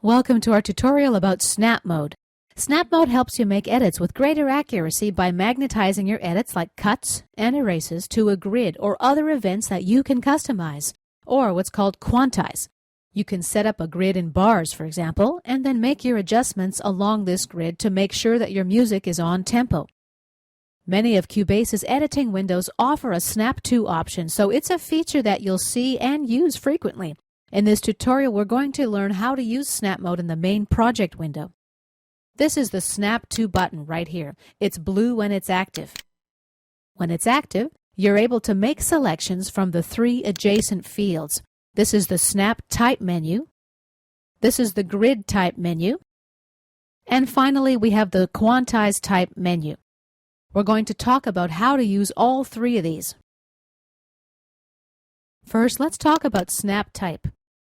Welcome to our tutorial about Snap Mode. Snap Mode helps you make edits with greater accuracy by magnetizing your edits like cuts and erases to a grid or other events that you can customize, or what's called quantize. You can set up a grid in bars, for example, and then make your adjustments along this grid to make sure that your music is on tempo. Many of Cubase's editing windows offer a Snap To option, so it's a feature that you'll see and use frequently. In this tutorial, we're going to learn how to use Snap Mode in the main project window. This is the Snap To button right here. It's blue when it's active. When it's active, you're able to make selections from the three adjacent fields. This is the Snap Type menu. This is the Grid Type menu. And finally, we have the Quantize Type menu. We're going to talk about how to use all three of these. First, let's talk about Snap Type.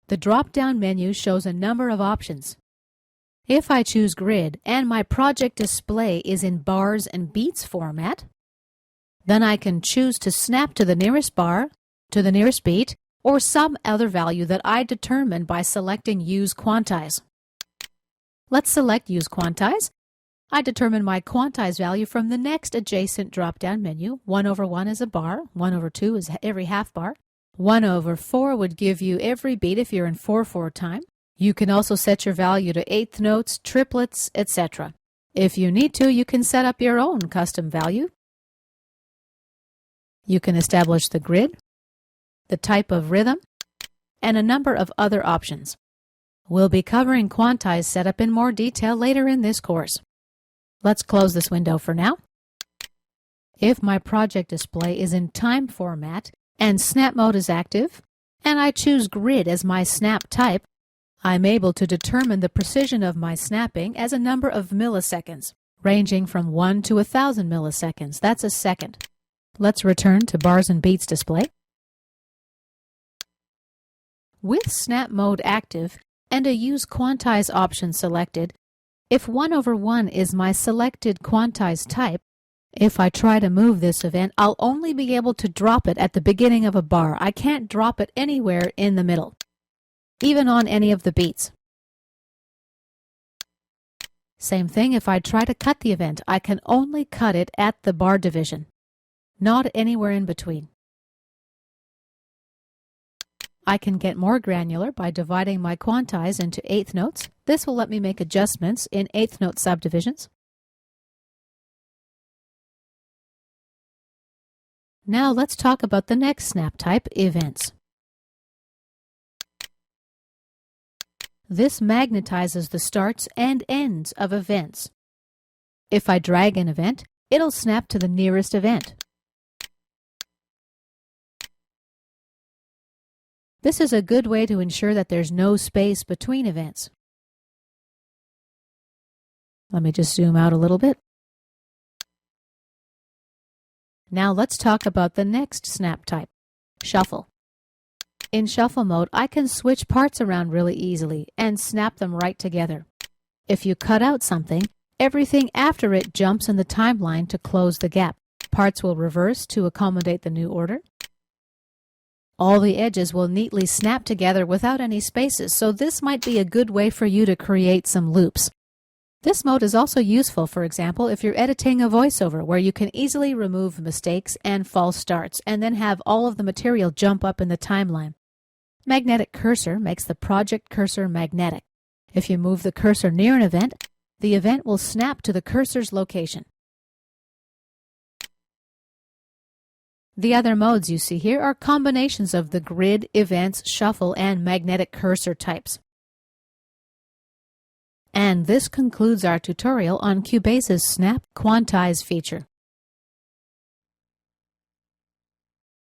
The drop-down menu shows a number of options. If I choose Grid and my project display is in bars and beats format, then I can choose to snap to the nearest bar, to the nearest beat, or some other value that I determine by selecting Use Quantize. Let's select Use Quantize. I determine my quantize value from the next adjacent drop-down menu. 1/1 is a bar, 1/2 is every half bar. 1/4 would give you every beat if you're in 4/4 time. You can also set your value to eighth notes, triplets, etc. If you need to, you can set up your own custom value. You can establish the grid, the type of rhythm, and a number of other options. We'll be covering quantize setup in more detail later in this course. Let's close this window for now. If my project display is in time format, and Snap Mode is active, and I choose Grid as my snap type, I'm able to determine the precision of my snapping as a number of milliseconds, ranging from 1 to 1,000 milliseconds. That's a second. Let's return to bars and beats display. With Snap Mode active and a Use Quantize option selected, if 1/1 is my selected quantize type, if I try to move this event, I'll only be able to drop it at the beginning of a bar. I can't drop it anywhere in the middle, even on any of the beats. Same thing if I try to cut the event. I can only cut it at the bar division, not anywhere in between. I can get more granular by dividing my quantize into eighth notes. This will let me make adjustments in eighth note subdivisions. Now let's talk about the next snap type, events. This magnetizes the starts and ends of events. If I drag an event, it'll snap to the nearest event. This is a good way to ensure that there's no space between events. Let me just zoom out a little bit. Now let's talk about the next snap type, shuffle. In shuffle mode, I can switch parts around really easily and snap them right together. If you cut out something, everything after it jumps in the timeline to close the gap. Parts will reverse to accommodate the new order. All the edges will neatly snap together without any spaces, so this might be a good way for you to create some loops. This mode is also useful, for example, if you're editing a voiceover where you can easily remove mistakes and false starts and then have all of the material jump up in the timeline. Magnetic cursor makes the project cursor magnetic. If you move the cursor near an event, the event will snap to the cursor's location. The other modes you see here are combinations of the grid, events, shuffle, and magnetic cursor types. And this concludes our tutorial on Cubase's Snap Quantize feature.